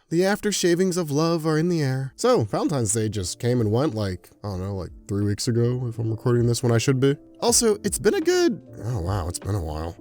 The aftershavings of love are in the air. So, Valentine's Day just came and went like 3 weeks ago, if I'm recording this when I should be. Also, it's been it's been a while.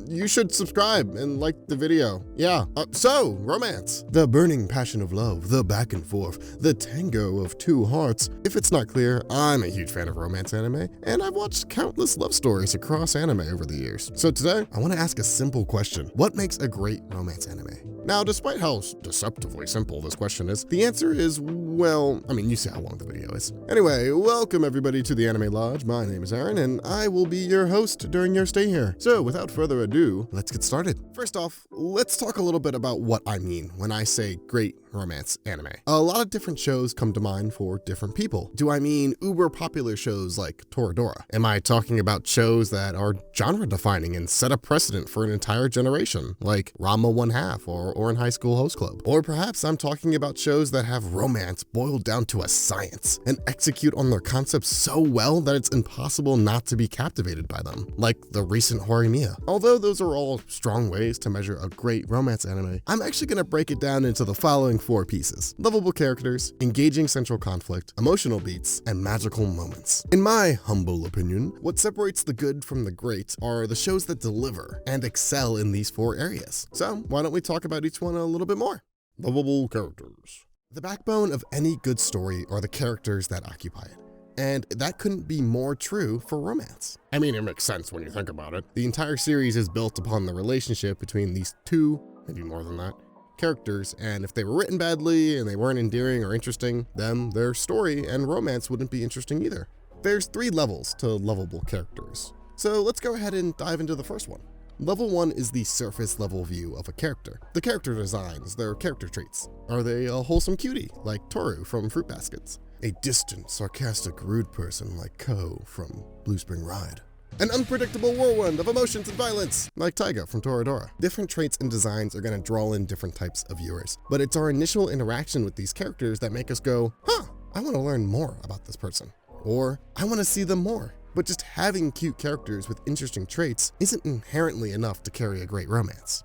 You should subscribe and like the video. Yeah, romance. The burning passion of love, the back and forth, the tango of two hearts. If it's not clear, I'm a huge fan of romance anime, and I've watched countless love stories across anime over the years. So today, I want to ask a simple question. What makes a great romance anime? Now, despite how deceptively simple this question is, the answer is, you see how long the video is. Anyway, welcome everybody to the Anime Lodge. My name is Aaron, and I will be your host during your stay here. So without further ado, let's get started. First off, let's talk a little bit about what I mean when I say great romance anime. A lot of different shows come to mind for different people. Do I mean uber popular shows like Toradora? Am I talking about shows that are genre defining and set a precedent for an entire generation, like Ranma 1/2 or in High School Host Club? Or perhaps I'm talking about shows that have romance boiled down to a science and execute on their concepts so well that it's impossible not to be captivated by them, like the recent Horimiya. Although those are all strong ways to measure a great romance anime, I'm actually going to break it down into the following 4 pieces: lovable characters, engaging central conflict, emotional beats, and magical moments. In my humble opinion, what separates the good from the great are the shows that deliver and excel in these 4 areas. So why don't we talk about each one a little bit more? Lovable characters. The backbone of any good story are the characters that occupy it. And that couldn't be more true for romance. I mean, it makes sense when you think about it. The entire series is built upon the relationship between these 2, maybe more than that, characters, and if they were written badly and they weren't endearing or interesting, then their story and romance wouldn't be interesting either. There's 3 levels to lovable characters. So let's go ahead and dive into the first one. Level 1 is the surface level view of a character. The character designs, their character traits. Are they a wholesome cutie, like Toru from Fruit Baskets? A distant, sarcastic, rude person like Ko from Blue Spring Ride? An unpredictable whirlwind of emotions and violence, like Taiga from Toradora. Different traits and designs are going to draw in different types of viewers, but it's our initial interaction with these characters that make us go, I want to learn more about this person, or I want to see them more. But just having cute characters with interesting traits isn't inherently enough to carry a great romance.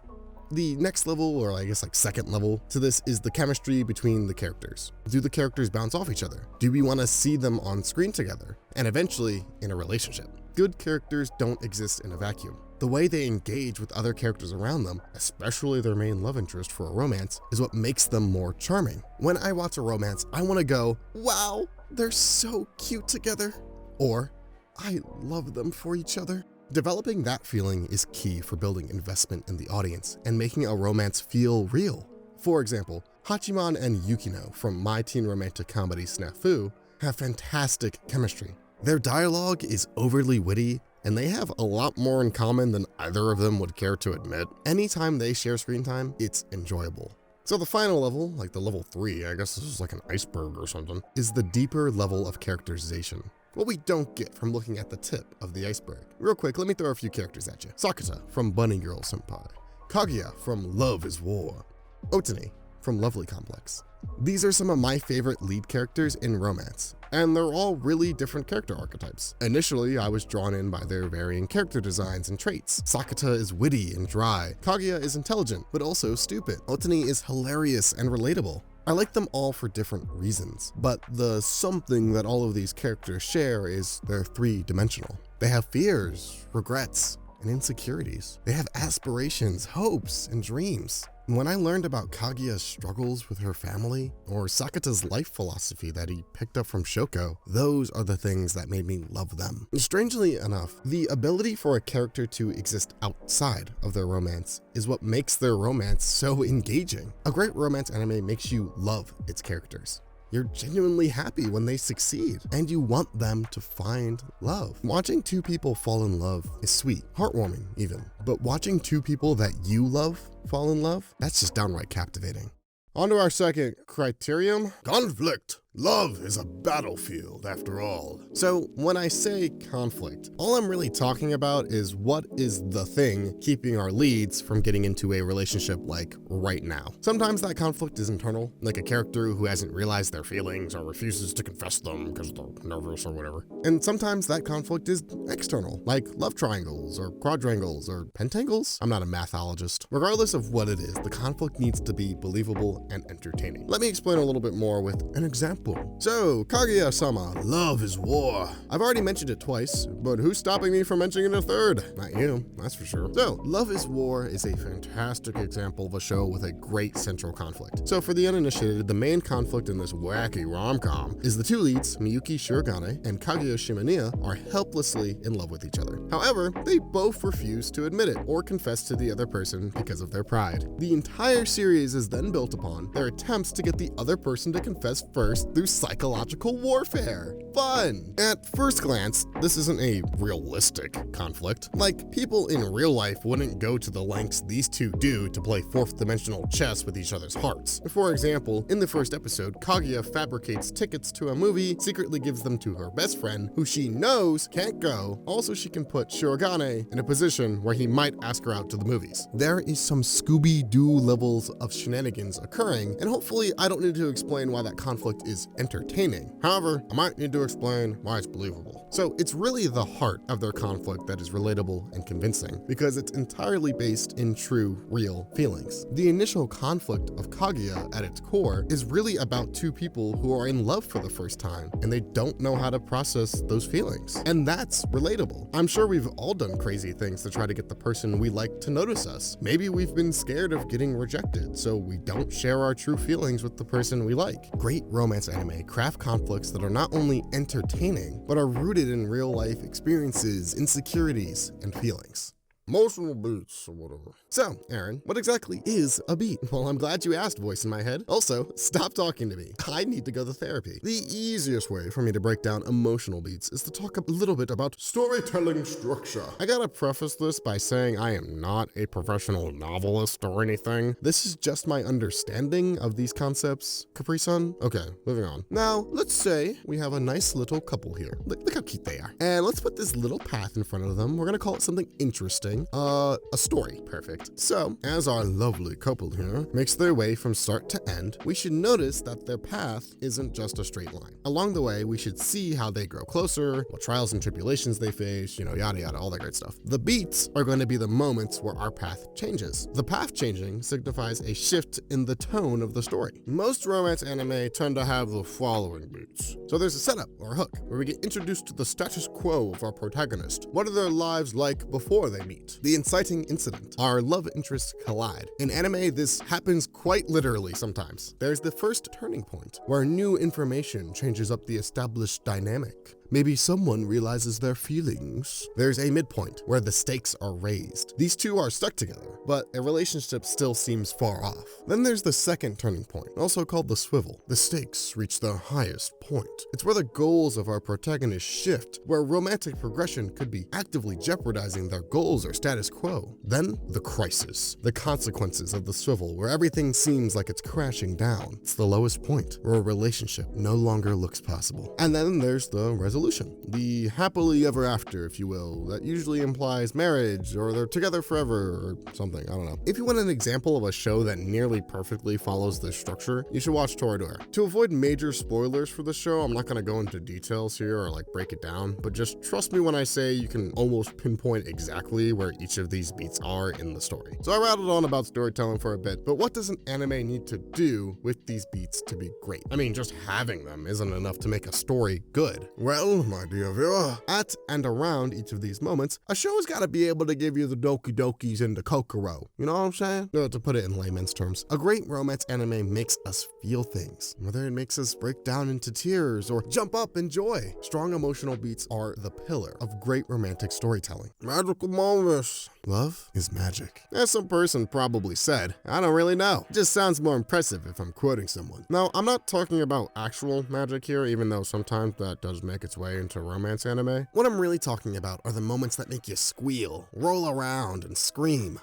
The next level, or I guess second level to this, is the chemistry between the characters. Do the characters bounce off each other? Do we want to see them on screen together? And eventually, in a relationship? Good characters don't exist in a vacuum. The way they engage with other characters around them, especially their main love interest for a romance, is what makes them more charming. When I watch a romance, I want to go, wow, they're so cute together. Or, I love them for each other. Developing that feeling is key for building investment in the audience and making a romance feel real. For example, Hachiman and Yukino from My Teen Romantic Comedy Snafu have fantastic chemistry. Their dialogue is overly witty, and they have a lot more in common than either of them would care to admit. Anytime they share screen time, it's enjoyable. So the final level, like the level 3, I guess this is like an iceberg or something, is the deeper level of characterization. What we don't get from looking at the tip of the iceberg. Real quick, let me throw a few characters at you. Sakata from Bunny Girl Senpai. Kaguya from Love is War. Otani from Lovely Complex. These are some of my favorite lead characters in romance, and they're all really different character archetypes. Initially, I was drawn in by their varying character designs and traits. Sakata is witty and dry. Kaguya is intelligent, but also stupid. Otani is hilarious and relatable. I like them all for different reasons, but the something that all of these characters share is they're 3-dimensional. They have fears, regrets, and insecurities. They have aspirations, hopes, and dreams. When I learned about Kaguya's struggles with her family, or Sakata's life philosophy that he picked up from Shoko, those are the things that made me love them. Strangely enough, the ability for a character to exist outside of their romance is what makes their romance so engaging. A great romance anime makes you love its characters. You're genuinely happy when they succeed, and you want them to find love. Watching 2 people fall in love is sweet, heartwarming even, but watching 2 people that you love fall in love, that's just downright captivating. On to our second criterion, conflict. Love is a battlefield, after all. So when I say conflict, all I'm really talking about is what is the thing keeping our leads from getting into a relationship like right now. Sometimes that conflict is internal, like a character who hasn't realized their feelings or refuses to confess them because they're nervous or whatever. And sometimes that conflict is external, like love triangles or quadrangles or pentangles. I'm not a mathologist. Regardless of what it is, the conflict needs to be believable and entertaining. Let me explain a little bit more with an example. So, Kaguya-sama, love is war. I've already mentioned it twice, but who's stopping me from mentioning it a third? Not you, that's for sure. So, Love is War is a fantastic example of a show with a great central conflict. So for the uninitiated, the main conflict in this wacky rom-com is the two leads, Miyuki Shirogane and Kaguya Shimaniya, are helplessly in love with each other. However, they both refuse to admit it or confess to the other person because of their pride. The entire series is then built upon their attempts to get the other person to confess first through psychological warfare. Fun! At first glance, this isn't a realistic conflict. Like, people in real life wouldn't go to the lengths these two do to play fourth-dimensional chess with each other's hearts. For example, in the first episode, Kaguya fabricates tickets to a movie, secretly gives them to her best friend, who she knows can't go. Also, she can put Shirogane in a position where he might ask her out to the movies. There is some Scooby-Doo levels of shenanigans occurring, and hopefully I don't need to explain why that conflict is entertaining. However, I might need to explain why it's believable. So it's really the heart of their conflict that is relatable and convincing, because it's entirely based in true, real feelings. The initial conflict of Kaguya at its core is really about two people who are in love for the first time, and they don't know how to process those feelings. And that's relatable. I'm sure we've all done crazy things to try to get the person we like to notice us. Maybe we've been scared of getting rejected, so we don't share our true feelings with the person we like. Great romance anime craft conflicts that are not only entertaining, but are rooted in real-life experiences, insecurities, and feelings. Emotional beats or whatever. So, Aaron, what exactly is a beat? Well, I'm glad you asked, voice in my head. Also, stop talking to me. I need to go to therapy. The easiest way for me to break down emotional beats is to talk a little bit about storytelling structure. I gotta preface this by saying I am not a professional novelist or anything. This is just my understanding of these concepts. Capri-san? Okay, moving on. Now, let's say we have a nice little couple here. Look how cute they are. And let's put this little path in front of them. We're gonna call it something interesting. A story. Perfect. So, as our lovely couple here makes their way from start to end, we should notice that their path isn't just a straight line. Along the way, we should see how they grow closer, what trials and tribulations they face, yada yada, all that great stuff. The beats are going to be the moments where our path changes. The path changing signifies a shift in the tone of the story. Most romance anime tend to have the following beats. So there's a setup or hook where we get introduced to the status quo of our protagonist. What are their lives like before they meet? The inciting incident. Our love interests collide. In anime, this happens quite literally sometimes. There's the first turning point, where new information changes up the established dynamic. Maybe someone realizes their feelings. There's a midpoint where the stakes are raised. These two are stuck together, but a relationship still seems far off. Then there's the second turning point, also called the swivel. The stakes reach their highest point. It's where the goals of our protagonists shift, where romantic progression could be actively jeopardizing their goals or status quo. Then the crisis, the consequences of the swivel, where everything seems like it's crashing down. It's the lowest point, where a relationship no longer looks possible. And then there's the resolution. The happily ever after, if you will, that usually implies marriage or they're together forever or something, I don't know. If you want an example of a show that nearly perfectly follows this structure, you should watch Toradora. To avoid major spoilers for the show, I'm not gonna go into details here or break it down, but just trust me when I say you can almost pinpoint exactly where each of these beats are in the story. So I rattled on about storytelling for a bit, but what does an anime need to do with these beats to be great? I mean, just having them isn't enough to make a story good. Well, my dear viewer, at and around each of these moments, a show's gotta be able to give you the doki dokis and the kokoro. You know what I'm saying? To put it in layman's terms, a great romance anime makes us feel things, whether it makes us break down into tears or jump up in joy. Strong emotional beats are the pillar of great romantic storytelling. Magical moments. Love is magic. As some person probably said, I don't really know. It just sounds more impressive if I'm quoting someone. Now, I'm not talking about actual magic here, even though sometimes that does make its way into romance anime. What I'm really talking about are the moments that make you squeal, roll around, and scream.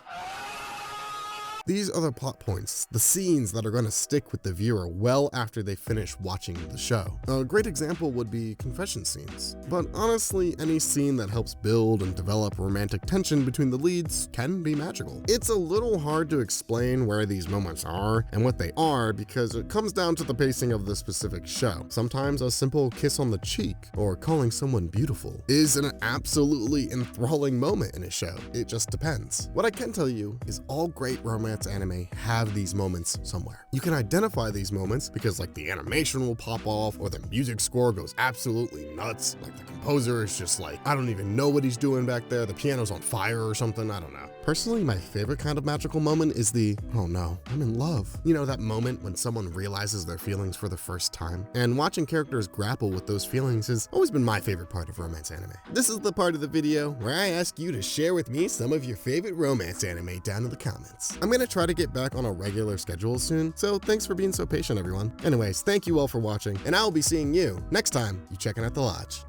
These are the plot points, the scenes that are going to stick with the viewer well after they finish watching the show. A great example would be confession scenes. But honestly, any scene that helps build and develop romantic tension between the leads can be magical. It's a little hard to explain where these moments are and what they are because it comes down to the pacing of the specific show. Sometimes a simple kiss on the cheek or calling someone beautiful is an absolutely enthralling moment in a show. It just depends. What I can tell you is all great romance anime have these moments somewhere. You can identify these moments because like the animation will pop off or the music score goes absolutely nuts. Like the composer is just like, I don't even know what he's doing back there. The piano's on fire or something, I don't know. Personally, my favorite kind of magical moment is the, oh no, I'm in love. You know, that moment when someone realizes their feelings for the first time. And watching characters grapple with those feelings has always been my favorite part of romance anime. This is the part of the video where I ask you to share with me some of your favorite romance anime down in the comments. I'm gonna try to get back on a regular schedule soon, so thanks for being so patient, everyone. Anyways, thank you all for watching, and I will be seeing you next time you checking out the lodge.